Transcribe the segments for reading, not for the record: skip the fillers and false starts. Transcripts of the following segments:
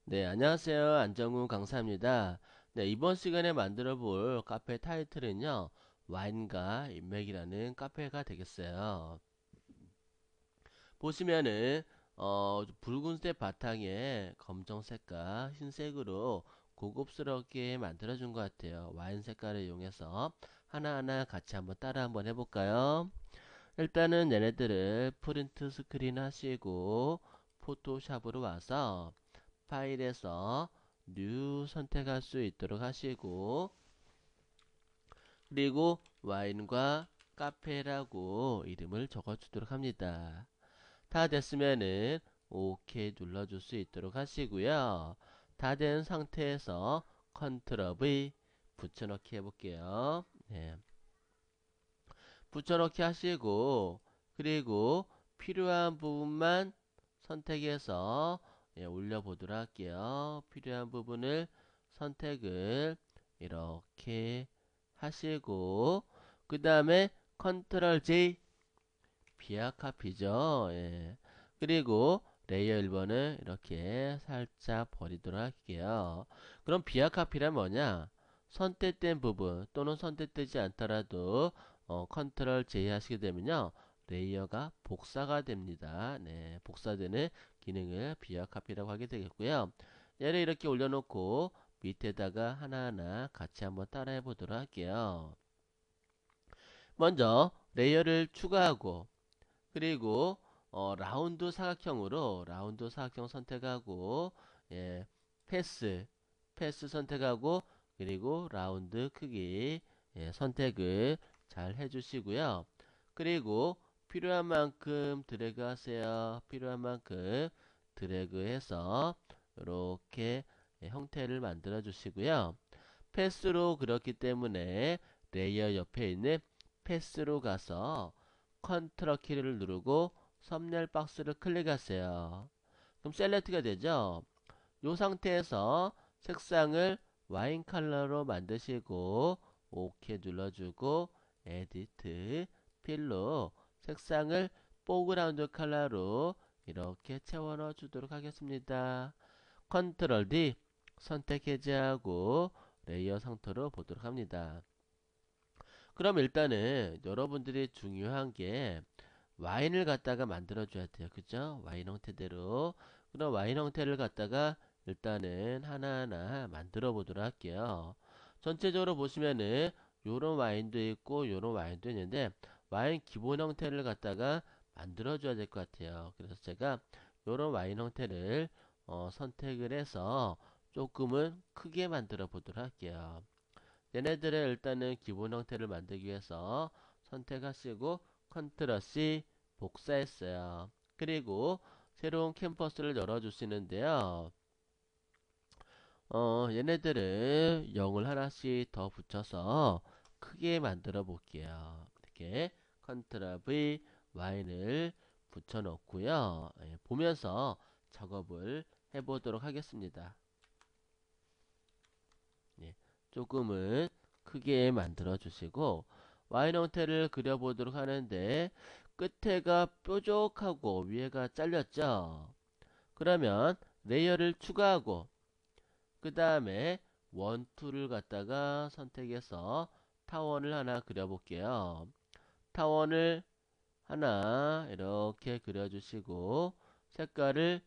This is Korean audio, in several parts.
네, 안녕하세요. 안정훈 강사입니다. 네, 이번 시간에 만들어 볼 카페 타이틀은요, 와인과 인맥이라는 카페가 되겠어요. 보시면은, 붉은색 바탕에 검정색과 흰색으로 고급스럽게 만들어 준 것 같아요. 와인 색깔을 이용해서 하나하나 같이 한번 따라 한번 해볼까요? 일단은 얘네들을 프린트 스크린 하시고, 포토샵으로 와서 파일에서 뉴 선택할 수 있도록 하시고, 그리고 와인과 카페라고 이름을 적어 주도록 합니다. 다 됐으면은 OK 눌러줄 수 있도록 하시고요. 다 된 상태에서 컨트롤 V 붙여넣기 해볼게요. 네. 붙여넣기 하시고, 그리고 필요한 부분만 선택해서 올려보도록 할게요. 필요한 부분을 선택을 이렇게 하시고, 그 다음에 컨트롤 J 비약 카피죠. 예. 그리고 레이어 1번을 이렇게 살짝 버리도록 할게요. 그럼 비약 카피란 뭐냐? 선택된 부분 또는 선택되지 않더라도 컨트롤 J 하시게 되면요. 레이어가 복사가 됩니다. 네, 복사되는 기능을 비약 카피라고 하게 되겠고요. 얘를 이렇게 올려놓고 밑에다가 하나하나 같이 한번 따라해 보도록 할게요. 먼저 레이어를 추가하고, 그리고 라운드 사각형으로 라운드 사각형 선택하고, 예, 패스 패스 선택하고, 그리고 라운드 크기 선택을 잘 해주시고요. 그리고 필요한 만큼 드래그 하세요. 필요한 만큼 드래그해서 이렇게 형태를 만들어 주시고요. 패스로 그렇기 때문에 레이어 옆에 있는 패스로 가서 컨트롤 키를 누르고 썸네일 박스를 클릭하세요. 그럼 셀렉트가 되죠. 이 상태에서 색상을 와인 컬러로 만드시고 OK 눌러주고 에디트 필로 색상을 포그라운드 컬러로 이렇게 채워 넣어 주도록 하겠습니다. 컨트롤 D 선택 해제하고 레이어 상태로 보도록 합니다. 그럼 일단은 여러분들이 중요한 게 와인을 갖다가 만들어 줘야 돼요. 그죠? 와인 형태대로. 그럼 와인 형태를 갖다가 일단은 하나하나 만들어 보도록 할게요. 전체적으로 보시면은 요런 와인도 있고 요런 와인도 있는데, 와인 기본 형태를 갖다가 만들어 줘야 될 것 같아요. 그래서 제가 요런 와인 형태를 선택을 해서 조금은 크게 만들어 보도록 할게요. 얘네들의 일단은 기본 형태를 만들기 위해서 선택하시고 컨트롤 C 복사했어요. 그리고 새로운 캔버스를 열어 주시는데요. 얘네들을 0을 하나씩 더 붙여서 크게 만들어 볼게요. 이렇게 컨트롤 V Y를 붙여 놓고요. 보면서 작업을 해 보도록 하겠습니다. 예, 조금은 크게 만들어 주시고, 와인 형태를 그려보도록 하는데 끝에가 뾰족하고 위에가 잘렸죠. 그러면 레이어를 추가하고, 그 다음에 원, 투를 갖다가 선택해서 타원을 하나 그려볼게요. 타원을 하나 이렇게 그려주시고 색깔을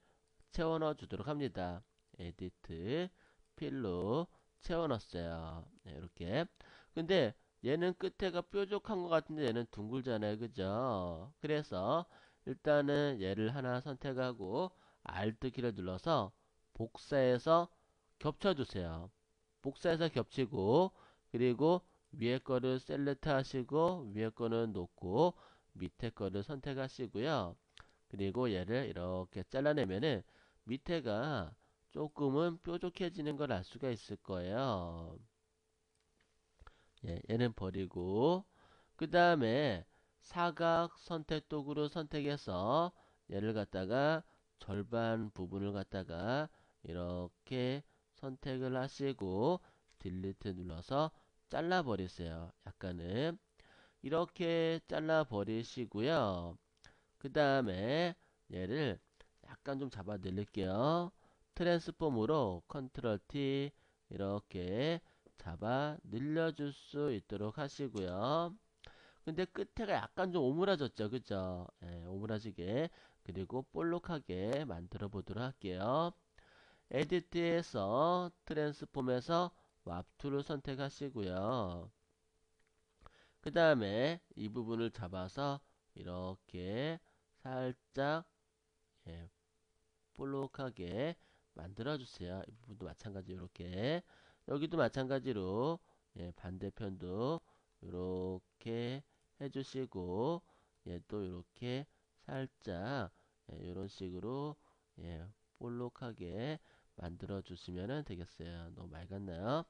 채워 넣어 주도록 합니다. 에디트 필로 채워 넣었어요. 네, 이렇게. 근데 얘는 끝에가 뾰족한 것 같은데 얘는 둥글잖아요. 그죠? 그래서 일단은 얘를 하나 선택하고 Alt 키를 눌러서 복사해서 겹쳐주세요. 복사해서 겹치고, 그리고 위에 거를 셀렉트 하시고 위에 거는 놓고 밑에 거를 선택하시고요. 그리고 얘를 이렇게 잘라내면은 밑에가 조금은 뾰족해지는 걸 알 수가 있을 거예요. 예, 얘는 버리고, 그 다음에 사각 선택 도구로 선택해서 얘를 갖다가 절반 부분을 갖다가 이렇게 선택을 하시고 딜리트 눌러서 잘라 버리세요. 약간은 이렇게 잘라 버리시고요. 그 다음에 얘를 약간 좀 잡아 늘릴게요. 트랜스폼으로 컨트롤 T 이렇게 잡아 늘려줄 수 있도록 하시고요. 근데 끝에가 약간 좀 오므라졌죠, 그죠? 예, 오므라지게 그리고 볼록하게 만들어 보도록 할게요. 에디트에서 트랜스폼에서 왑2를 선택하시고요. 그 다음에 이 부분을 잡아서 이렇게 살짝, 예, 볼록하게 만들어 주세요. 이 부분도 마찬가지 이렇게, 여기도 마찬가지로, 예, 반대편도 이렇게 해주시고, 예, 또 이렇게 살짝, 예, 이런 식으로, 예, 볼록하게 만들어 주시면 되겠어요. 너무 맑았나요?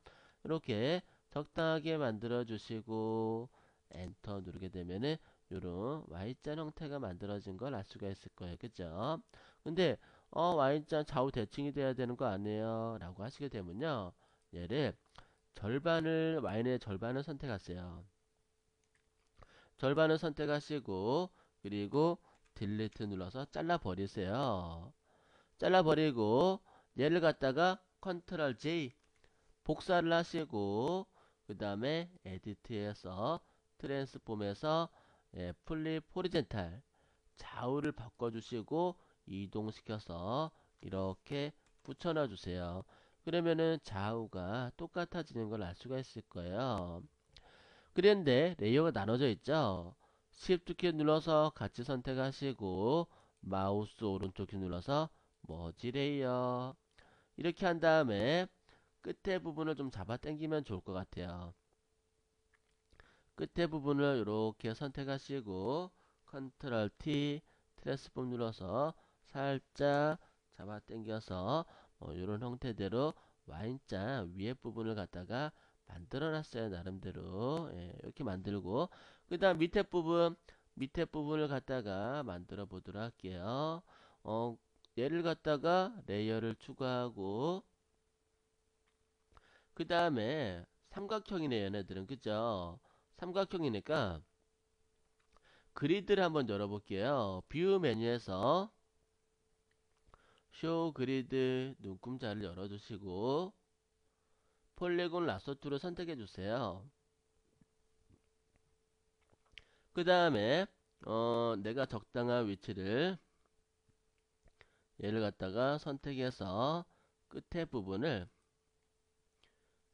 이렇게 적당하게 만들어 주시고 엔터 누르게 되면은 이런 Y자 형태가 만들어진 걸 알 수가 있을 거예요. 그죠? 근데 Y자 좌우 대칭이 돼야 되는 거 아니에요? 라고 하시게 되면요, 얘를 절반을, Y의 절반을 선택하세요. 절반을 선택하시고 그리고 딜리트 눌러서 잘라 버리세요. 잘라 버리고 얘를 갖다가 컨트롤 J 복사를 하시고 그 다음에 에디트에서 트랜스폼에서, 예, 플립 호리젠탈 좌우를 바꿔주시고 이동시켜서 이렇게 붙여놔 주세요. 그러면은 좌우가 똑같아지는 걸 알 수가 있을 거예요. 그런데 레이어가 나눠져 있죠. Shift 키 눌러서 같이 선택하시고 마우스 오른쪽 키 눌러서 머지 레이어 이렇게 한 다음에 끝에 부분을 좀 잡아 당기면 좋을 것 같아요. 끝에 부분을 이렇게 선택하시고 컨트롤 T 트랜스폼 눌러서 살짝 잡아 당겨서 이런 형태대로 Y자 위에 부분을 갖다가 만들어 놨어요. 나름대로, 예, 이렇게 만들고 그 다음 밑에 부분을 갖다가 만들어 보도록 할게요. 얘를 갖다가 레이어를 추가하고 그 다음에 삼각형이네 얘네들은, 그죠? 삼각형이니까 그리드를 한번 열어볼게요. 뷰 메뉴에서 쇼 그리드 눈금자를 열어주시고 폴리곤 라소투를 선택해 주세요. 그 다음에 내가 적당한 위치를 얘를 갖다가 선택해서 끝에 부분을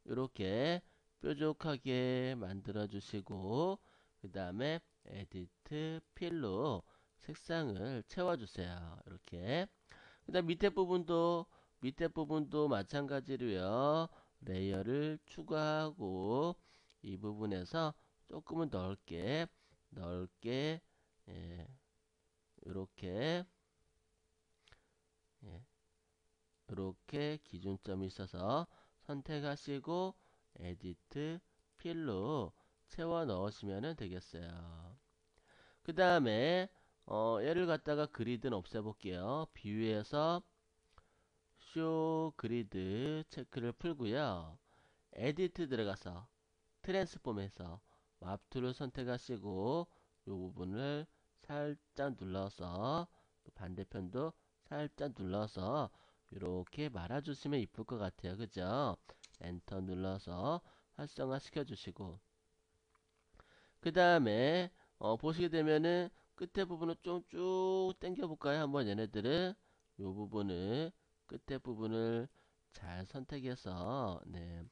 이렇게 뾰족하게 만들어 주시고 그 다음에 에디트 필로 색상을 채워 주세요. 이렇게. 그 다음 밑에 부분도 마찬가지로요, 레이어를 추가하고 이 부분에서 조금은 넓게, 예, 이렇게, 예, 이렇게 기준점이 있어서 선택하시고 에디트 필로 채워 넣으시면 되겠어요. 그 다음에 얘를 갖다가 그리드는 없애볼게요. 뷰에서 쇼 그리드 체크를 풀고요. 에디트 들어가서 트랜스폼에서 왑2를 선택하시고 이 부분을 살짝 눌러서 반대편도 살짝 눌러서 이렇게 말아주시면 이쁠 것 같아요. 그죠? 엔터 눌러서 활성화 시켜주시고 그 다음에 보시게 되면은 끝에 부분을 좀 쭉 당겨 볼까요? 한번 얘네들은 요 부분을 끝에 부분을 잘 선택해서, 네,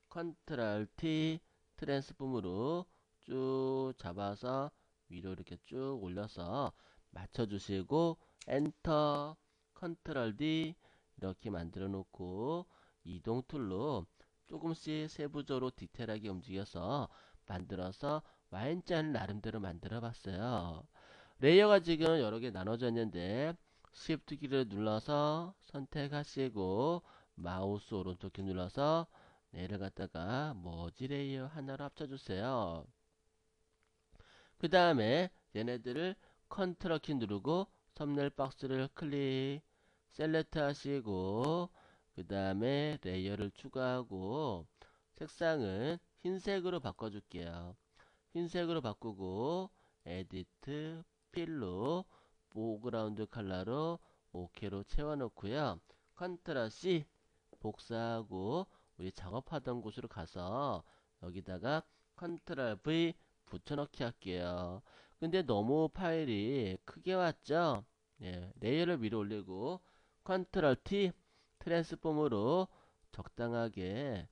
컨트롤 T 트랜스폼으로 쭉 잡아서 위로 이렇게 쭉 올려서 맞춰주시고 엔터 컨트롤 D 이렇게 만들어 놓고 이동 툴로 조금씩 세부적으로 디테일하게 움직여서 만들어서 Y자를 나름대로 만들어 봤어요. 레이어가 지금 여러 개 나눠져 있는데 Shift 키를 눌러서 선택하시고 마우스 오른쪽 키 눌러서 얘를 갖다가 머지 레이어 하나로 합쳐주세요. 그 다음에 얘네들을 컨트롤 키 누르고 썸네일 박스를 클릭 셀렉트 하시고 그 다음에 레이어를 추가하고 색상은 흰색으로 바꿔줄게요. 흰색으로 바꾸고 에디트 필로 포그라운드 컬러로 OK로 채워 놓고요. 컨트롤 C 복사하고 우리 작업하던 곳으로 가서 여기다가 컨트롤 V 붙여넣기 할게요. 근데 너무 파일이 크게 왔죠? 예, 레이어를 위로 올리고 컨트롤 T 트랜스폼으로 적당하게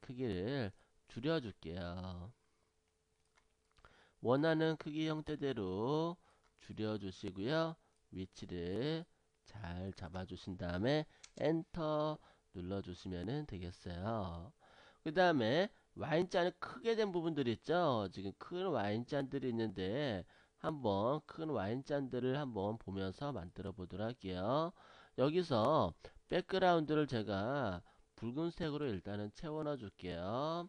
크기를 줄여줄게요. 원하는 크기 형태대로 줄여주시고요. 위치를 잘 잡아주신 다음에 엔터 눌러주시면 되겠어요. 그 다음에 와인잔이 크게 된 부분들이 있죠. 지금 큰 와인잔들이 있는데 한번 큰 와인잔들을 한번 보면서 만들어 보도록 할게요. 여기서 백그라운드를 제가 붉은색으로 일단은 채워 넣어 줄게요.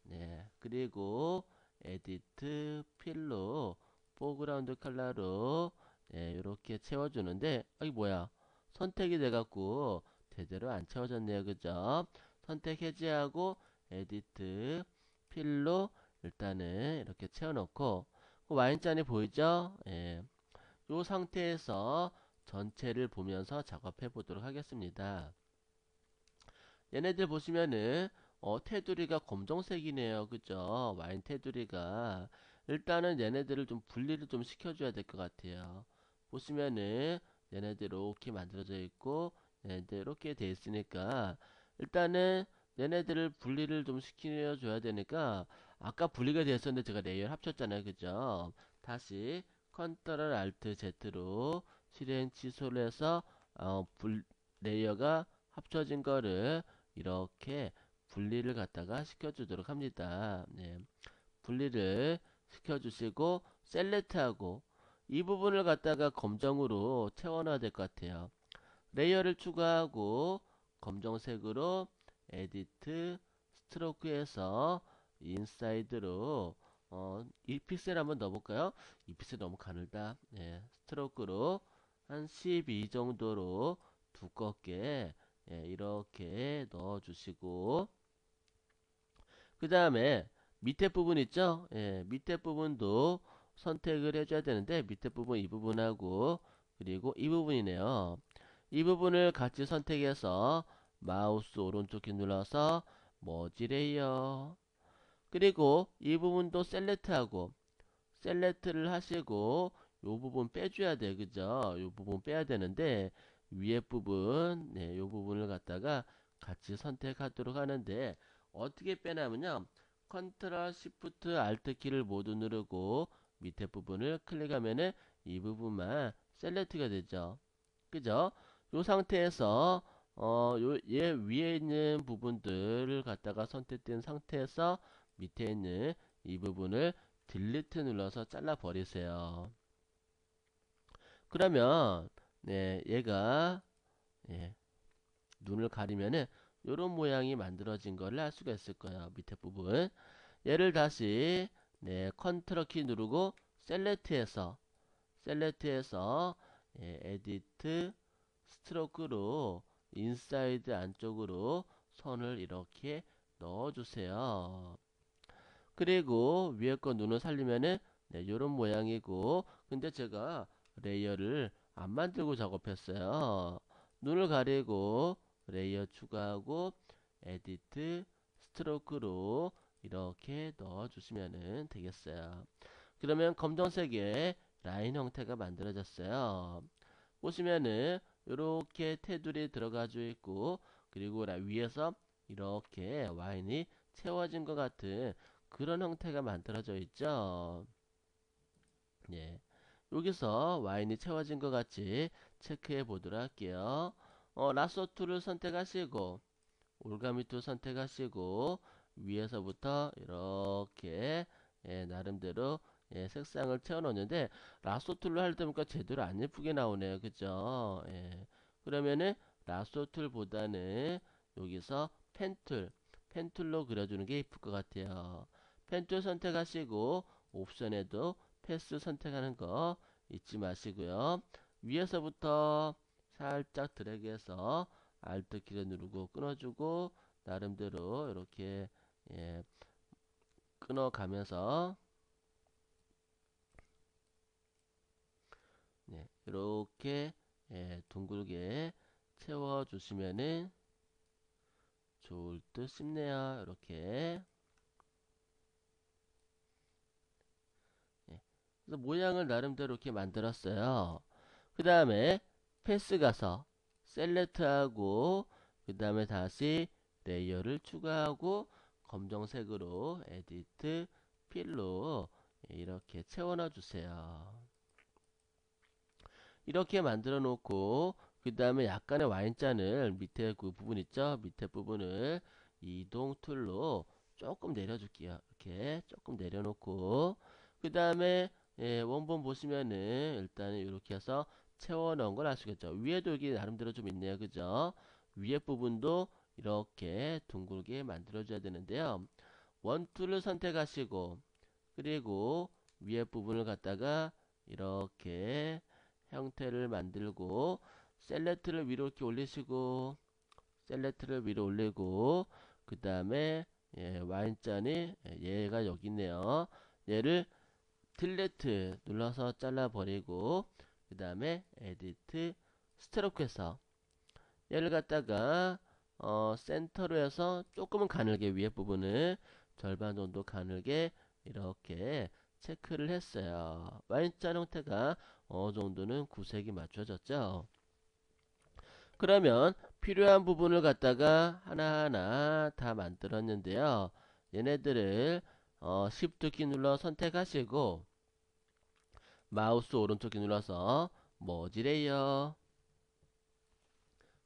네, 그리고 에디트 필로 포그라운드 컬러로 이렇게 채워주는데 이 뭐야 선택이 돼갖고 제대로 안 채워졌네요. 그죠? 선택 해제하고 에디트 필로 일단은 이렇게 채워놓고 그 와인잔이 보이죠? 예, 이 상태에서 전체를 보면서 작업해 보도록 하겠습니다. 얘네들 보시면은 테두리가 검정색이네요. 그죠? 와인 테두리가 일단은 얘네들을 좀 분리를 좀 시켜줘야 될 것 같아요. 보시면은 얘네들 이렇게 만들어져 있고 얘네들 이렇게 돼 있으니까 일단은 얘네들을 분리를 좀 시켜줘야 되니까 아까 분리가 됐었는데 제가 레이어를 합쳤잖아요. 그죠? 다시 컨트롤 알트 Z로 실행 취소를 해서 레이어가 합쳐진 거를 이렇게 분리를 갖다가 시켜주도록 합니다. 네. 분리를 시켜주시고 셀렉트하고 이 부분을 갖다가 검정으로 채워놔야 될 것 같아요. 레이어를 추가하고 검정색으로 에디트 스트로크에서 인사이드로 이 픽셀 한번 넣어볼까요? 이 픽셀 너무 가늘다. 네, 스트로크로 한 12 정도로 두껍게 이렇게 넣어주시고 그 다음에 밑에 부분 있죠? 밑에 부분도 선택을 해줘야 되는데 밑에 부분 이 부분하고 그리고 이 부분이네요. 이 부분을 같이 선택해서 마우스 오른쪽 키 눌러서 머지 레이어 그리고 이 부분도 셀렉트하고 셀렉트를 하시고 요 부분 빼줘야 돼. 그죠? 요 부분 빼야 되는데 위에 부분 요 부분을 갖다가 같이 선택하도록 하는데 어떻게 빼냐면요. 컨트롤 시프트 알트 키를 모두 누르고 밑에 부분을 클릭하면은 이 부분만 셀렉트가 되죠. 그죠? 요 상태에서 얘 위에 있는 부분들을 갖다가 선택된 상태에서 밑에 있는 이 부분을 딜리트 눌러서 잘라 버리세요. 그러면 얘가 눈을 가리면은 요런 모양이 만들어진 거를 알 수가 있을 거예요. 밑에 부분. 얘를 다시 컨트롤 키 누르고 셀렉트해서 에디트 스트로크로 인사이드 안쪽으로 선을 이렇게 넣어주세요. 그리고 위에 거 눈을 살리면은 요런 모양이고 근데 제가 레이어를 안 만들고 작업했어요. 눈을 가리고 레이어 추가하고 에디트 스트로크로 이렇게 넣어주시면 되겠어요. 그러면 검정색의 라인 형태가 만들어졌어요. 보시면은 이렇게 테두리 들어가져 있고 그리고 위에서 이렇게 와인이 채워진 것 같은 그런 형태가 만들어져 있죠. 예. 여기서 와인이 채워진 것 같이 체크해 보도록 할게요. 라소 툴을 선택하시고 올가미 툴 선택하시고 위에서부터 이렇게 나름대로 색상을 채워 놓는데 라소 툴로 할 때 보니까 제대로 안 예쁘게 나오네요. 그죠? 그러면은 라소 툴보다는 여기서 펜툴로 그려주는 게 예쁠 것 같아요. 펜툴 선택하시고 옵션에도 패스 선택하는 거 잊지 마시고요. 위에서부터 살짝 드래그해서 알트 키를 누르고 끊어주고 나름대로 이렇게 끊어가면서 이렇게 둥글게 채워주시면은 좋을 듯 싶네요. 이렇게. 예. 그래서 모양을 나름대로 이렇게 만들었어요. 그 다음에 패스 가서 셀렉트하고 그 다음에 다시 레이어를 추가하고 검정색으로 에디트 필로 이렇게 채워놔 주세요. 이렇게 만들어 놓고 그 다음에 약간의 Y자를 밑에 그 부분 있죠? 밑에 부분을 이동 툴로 조금 내려줄게요. 이렇게 조금 내려놓고 그 다음에 원본 보시면은 일단은 이렇게 해서 채워 넣은 걸 아시겠죠? 위에도 여기 나름대로 좀 있네요. 그죠? 위에 부분도 이렇게 둥글게 만들어 줘야 되는데요. 원툴을 선택하시고 그리고 위에 부분을 갖다가 이렇게 형태를 만들고 셀렉트를 위로 이렇게 올리시고 셀렉트를 위로 올리고 그 다음에 Y자니 얘가 여기 있네요. 얘를 딜리트 눌러서 잘라버리고 그 다음에 에디트 스트로크에서 얘를 갖다가 센터로 해서 조금은 가늘게 위에 부분을 절반 정도 가늘게 이렇게 체크를 했어요. Y자 형태가 어느 정도는 구색이 맞춰졌죠. 그러면 필요한 부분을 갖다가 하나하나 다 만들었는데요. 얘네들을 Shift 키 눌러 선택하시고 마우스 오른쪽 키 눌러서 머지 레이어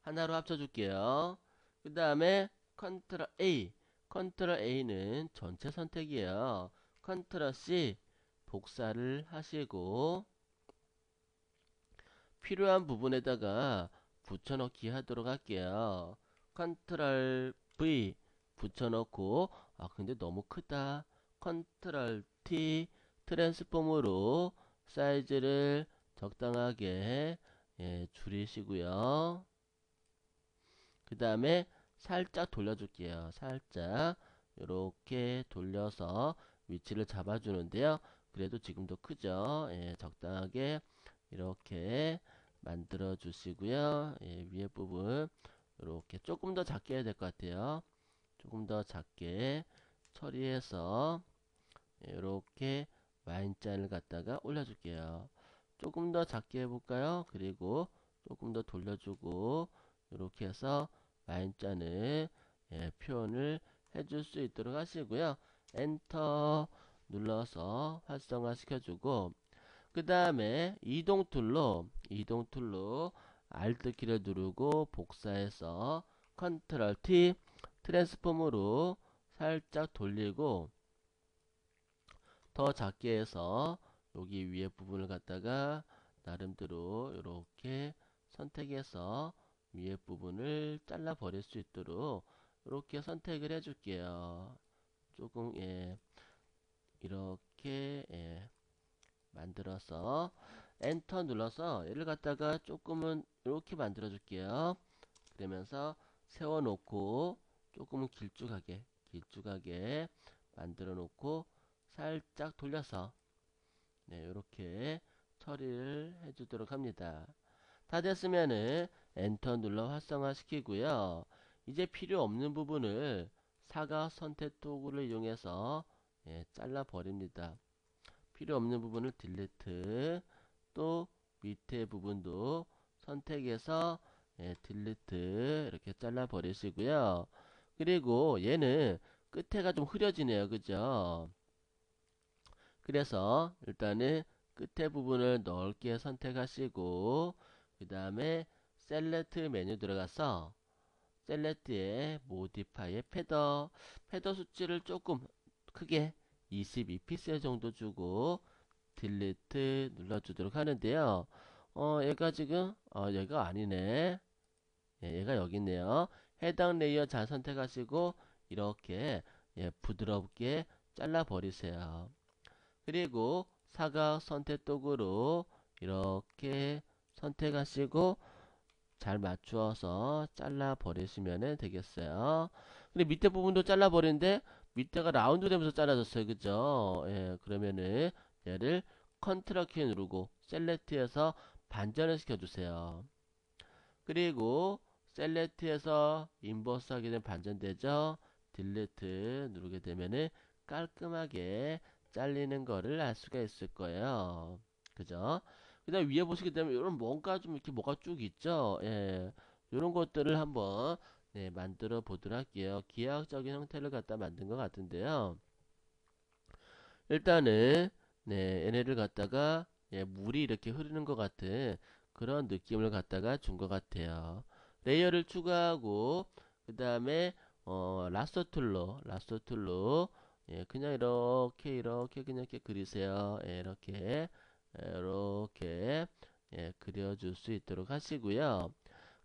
하나로 합쳐줄게요. 그 다음에 컨트롤 A 컨트롤 A는 전체 선택이에요. 컨트롤 C 복사를 하시고 필요한 부분에다가 붙여넣기 하도록 할게요. 컨트롤 V 붙여넣고 근데 너무 크다. 컨트롤 T 트랜스폼으로 사이즈를 적당하게 줄이시고요. 그 다음에 살짝 돌려줄게요. 살짝 이렇게 돌려서 위치를 잡아주는데요. 그래도 지금도 크죠. 적당하게 이렇게 만들어 주시고요. 위에 부분 이렇게 조금 더 작게 해야 될 것 같아요. 조금 더 작게 처리해서 이렇게 Y자를 갖다가 올려줄게요. 조금 더 작게 해볼까요? 그리고 조금 더 돌려주고 이렇게 해서 Y자는 표현을 해줄 수 있도록 하시고요. 엔터 눌러서 활성화 시켜주고 그 다음에 이동 툴로 Alt 키를 누르고 복사해서 컨트롤 T 트랜스폼으로 살짝 돌리고 더 작게 해서 여기 위에 부분을 갖다가 나름대로 이렇게 선택해서 위에 부분을 잘라 버릴 수 있도록 이렇게 선택을 해 줄게요. 조금 이렇게 만들어서 엔터 눌러서 얘를 갖다가 조금은 이렇게 만들어 줄게요. 그러면서 세워 놓고 조금은 길쭉하게 만들어 놓고 살짝 돌려서 이렇게 처리를 해 주도록 합니다. 다 됐으면은 엔터 눌러 활성화 시키고요. 이제 필요 없는 부분을 사각 선택 도구를 이용해서 잘라 버립니다. 필요 없는 부분을 딜리트 또 밑에 부분도 선택해서 딜리트 이렇게 잘라 버리시고요. 그리고 얘는 끝에가 좀 흐려지네요. 그죠? 그래서 일단은 끝에 부분을 넓게 선택하시고 그 다음에 셀렉트 메뉴 들어가서 셀렉트에 모디파이의 패더 수치를 조금 크게 22픽셀 정도 주고 딜리트 눌러주도록 하는데요. 얘가 지금 얘가 아니네. 얘가 여기 있네요. 해당 레이어 잘 선택하시고 이렇게 부드럽게 잘라 버리세요. 그리고 사각 선택 도구로 이렇게 선택하시고 잘 맞추어서 잘라 버리시면 되겠어요. 근데 밑에 부분도 잘라 버리는데 밑에가 라운드 되면서 잘라졌어요. 그죠? 그러면은 얘를 컨트롤 키 누르고 셀렉트해서 반전을 시켜주세요. 그리고 셀렉트에서 인버스 하게 되면 반전되죠. 딜리트 누르게 되면은 깔끔하게 잘리는 거를 알 수가 있을 거예요. 그죠? 그 다음 위에 보시게 되면 이런 뭔가 좀 이렇게 뭐가 쭉 있죠. 예. 이런 것들을 한번 네, 만들어 보도록 할게요. 기하학적인 형태를 갖다 만든 것 같은데요. 일단은 네, 얘네를 갖다가 예, 물이 이렇게 흐르는 것 같은 그런 느낌을 갖다가 준 것 같아요. 레이어를 추가하고 그 다음에 라스터 툴로 예, 그냥 이렇게 그냥 이렇게 그리세요. 예, 이렇게 예, 그려줄 수 있도록 하시고요.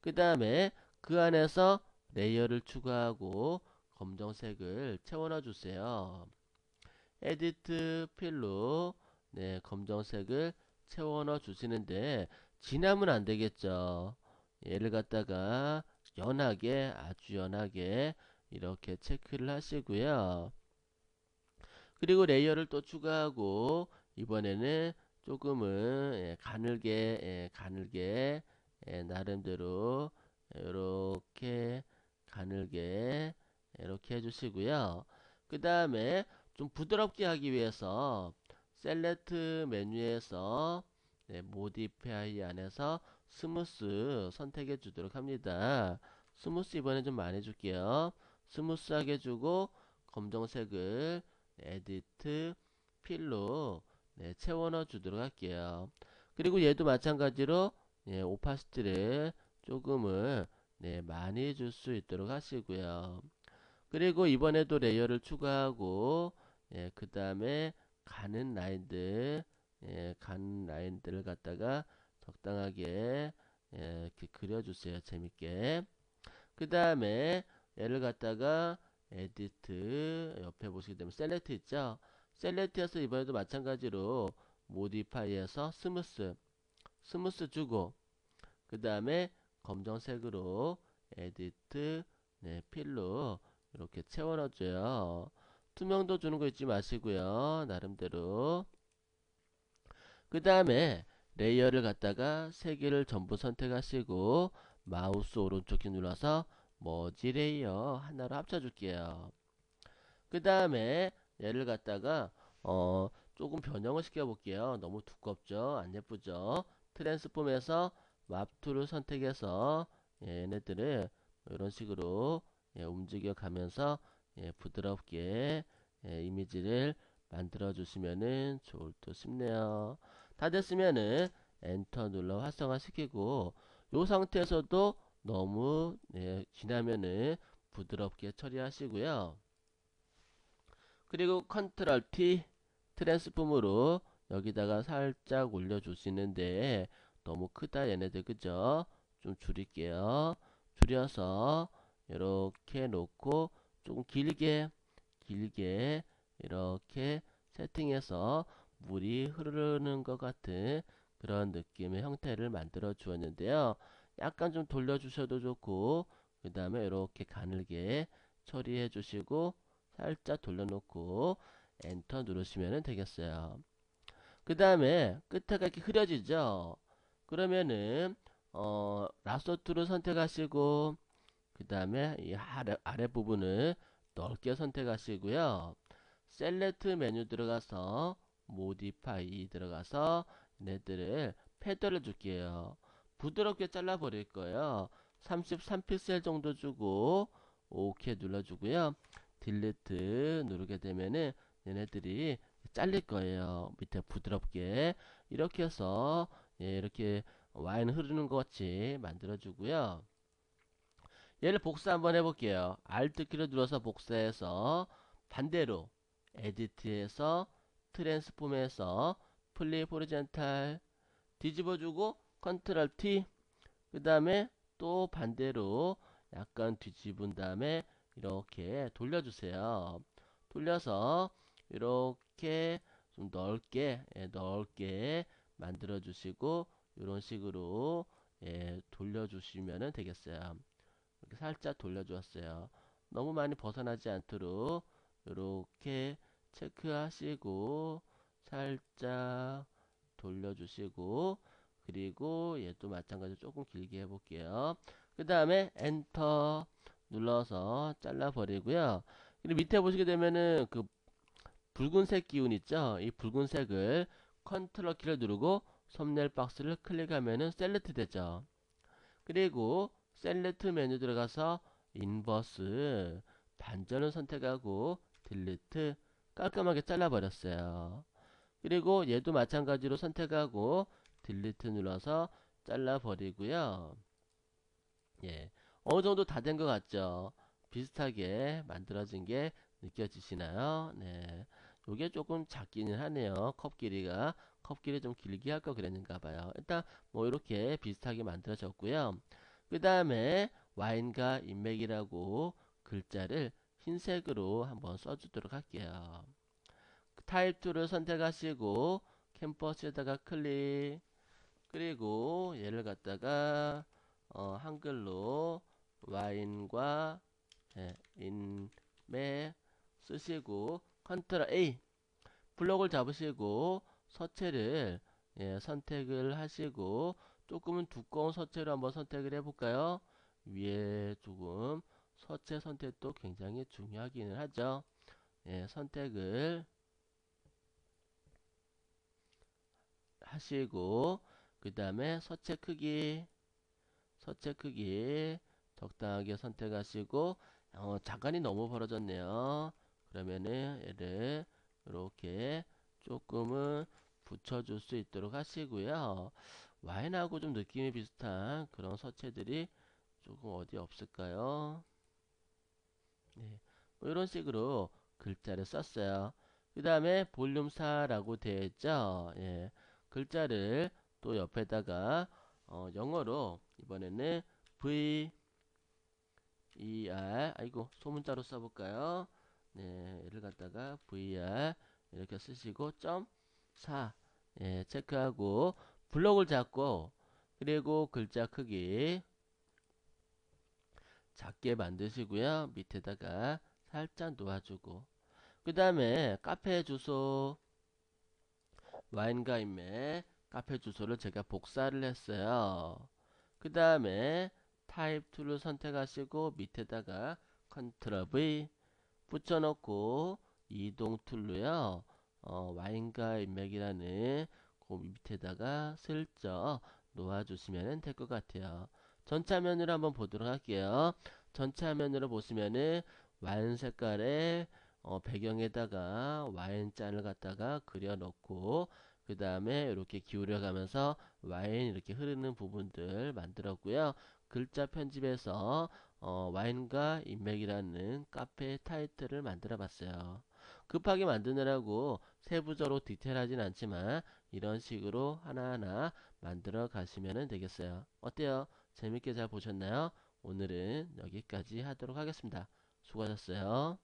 그 다음에 그 안에서 레이어를 추가하고 검정색을 채워넣어 주세요. 에디트 필로 네, 검정색을 채워넣어 주시는데 진하면 안 되겠죠. 얘를 갖다가 연하게 아주 연하게 이렇게 체크를 하시고요. 그리고 레이어를 또 추가하고 이번에는 조금은 예, 가늘게 예, 나름대로 이렇게 가늘게 이렇게 해주시고요. 그 다음에 좀 부드럽게 하기 위해서 셀렉트 메뉴에서 네, 모디파이 안에서 스무스 선택해 주도록 합니다. 스무스 이번에 좀 많이 줄게요. 스무스하게 주고 검정색을 에디트 필로 네, 채워넣어 주도록 할게요. 그리고 얘도 마찬가지로 네, 오파시티를 조금은 네, 많이 줄 수 있도록 하시고요. 그리고 이번에도 레이어를 추가하고 예, 그 다음에 가는 라인들을 갖다가 적당하게 예, 이렇게 그려주세요. 재밌게. 그 다음에 얘를 갖다가 에디트 옆에 보시게 되면 셀렉트 있죠. 셀렉트에서 이번에도 마찬가지로 모디파이에서 스무스 주고 그 다음에 검정색으로 에디트 네, 필로 이렇게 채워 넣어줘요. 투명도 주는 거 잊지 마시고요. 나름대로. 그 다음에 레이어를 갖다가 세 개를 전부 선택하시고 마우스 오른쪽 키 눌러서 머지 레이어 하나로 합쳐줄게요. 그 다음에 얘를 갖다가 조금 변형을 시켜 볼게요. 너무 두껍죠? 안 예쁘죠? 트랜스폼에서 맙 툴을 선택해서 얘네들을 이런 식으로 움직여 가면서 부드럽게 이미지를 만들어 주시면은 좋을 듯 싶네요. 다 됐으면은 엔터 눌러 활성화 시키고 이 상태에서도 너무 지나면은 부드럽게 처리하시고요. 그리고 컨트롤 T 트랜스폼으로 여기다가 살짝 올려주시는데 너무 크다 얘네들 그죠? 좀 줄일게요. 줄여서 이렇게 놓고 조금 길게 이렇게 세팅해서 물이 흐르는 것 같은 그런 느낌의 형태를 만들어 주었는데요. 약간 좀 돌려주셔도 좋고 그 다음에 이렇게 가늘게 처리해 주시고 살짝 돌려놓고 엔터 누르시면 되겠어요. 그 다음에 끝에가 이렇게 흐려지죠. 그러면은 라소트를 선택하시고 그 다음에 이 아래 부분을 넓게 선택하시고요. 셀렉트 메뉴 들어가서 모디파이 들어가서 얘네들을 패드를 줄게요. 부드럽게 잘라 버릴 거예요. 33픽셀 정도 주고 오케이 눌러주고요. 딜리트 누르게 되면은 얘네들이 잘릴 거예요. 밑에 부드럽게 이렇게 해서 이렇게 와인 흐르는 것 같이 만들어 주고요. 얘를 복사 한번 해볼게요. Alt 키를 눌러서 복사해서 반대로 에디트에서 트랜스폼에서 플립 호리젠탈 뒤집어주고 컨트롤 T 그 다음에 또 반대로 약간 뒤집은 다음에 이렇게 돌려주세요. 돌려서 이렇게 좀 넓게 만들어 주시고 이런 식으로 돌려주시면 되겠어요. 이렇게 살짝 돌려주었어요. 너무 많이 벗어나지 않도록 이렇게 체크하시고 살짝 돌려주시고 그리고 얘도 마찬가지로 조금 길게 해볼게요. 그 다음에 엔터 눌러서 잘라버리고요. 그리고 밑에 보시게 되면은 그 붉은색 기운 있죠? 이 붉은색을 컨트롤 키를 누르고 썸네일 박스를 클릭하면은 셀렉트 되죠. 그리고 셀렉트 메뉴 들어가서 인버스 반전을 선택하고 딜리트 깔끔하게 잘라버렸어요. 그리고 얘도 마찬가지로 선택하고 딜리트 눌러서 잘라버리고요. 예, 어느 정도 다 된 것 같죠? 비슷하게 만들어진 게 느껴지시나요? 네, 요게 조금 작기는 하네요. 컵 길이 좀 길게 할 거 그랬는가 봐요. 일단 뭐 이렇게 비슷하게 만들어졌고요. 그 다음에 와인과 인맥이라고 글자를 흰색으로 한번 써주도록 할게요. 타입 2를 선택하시고 캔버스에다가 클릭, 그리고 얘를 갖다가 한글로 와인과 인맥 쓰시고 컨트롤 A 블록을 잡으시고 서체를 선택을 하시고 조금은 두꺼운 서체로 한번 선택을 해볼까요? 위에 조금 서체 선택도 굉장히 중요하기는 하죠. 선택을 하시고 그 다음에 서체 크기 적당하게 선택하시고 자간이 너무 벌어졌네요. 그러면은 얘를 이렇게 조금은 붙여줄 수 있도록 하시고요. 와인하고 좀 느낌이 비슷한 그런 서체들이 조금 어디 없을까요? 네, 뭐 이런 식으로 글자를 썼어요. 그 다음에 볼륨 4라고 되어 있죠. 예, 글자를 또 옆에다가 영어로 이번에는 V ER 아이고 소문자로 써볼까요? 네, 얘를 갖다가 VR 이렇게 쓰시고 점 4 체크하고 블록을 잡고 그리고 글자 크기 작게 만드시고요. 밑에다가 살짝 놓아주고 그 다음에 카페 주소 와인과 인맥 카페 주소를 제가 복사를 했어요. 그 다음에 타입 툴을 선택하시고 밑에다가 컨트롤 V 붙여놓고 이동 툴로요. 와인과 인맥이라는 그 밑에다가 슬쩍 놓아주시면 될 것 같아요. 전체 화면으로 한번 보도록 할게요. 전체 화면으로 보시면은 와인 색깔의 배경에다가 와인 잔을 갖다가 그려놓고 그 다음에 이렇게 기울여 가면서 와인 이렇게 흐르는 부분들 만들었고요. 글자 편집해서 와인과 인맥이라는 카페 타이틀을 만들어 봤어요. 급하게 만드느라고 세부적으로 디테일하진 않지만 이런 식으로 하나하나 만들어 가시면 되겠어요. 어때요? 재밌게 잘 보셨나요? 오늘은 여기까지 하도록 하겠습니다. 수고하셨어요.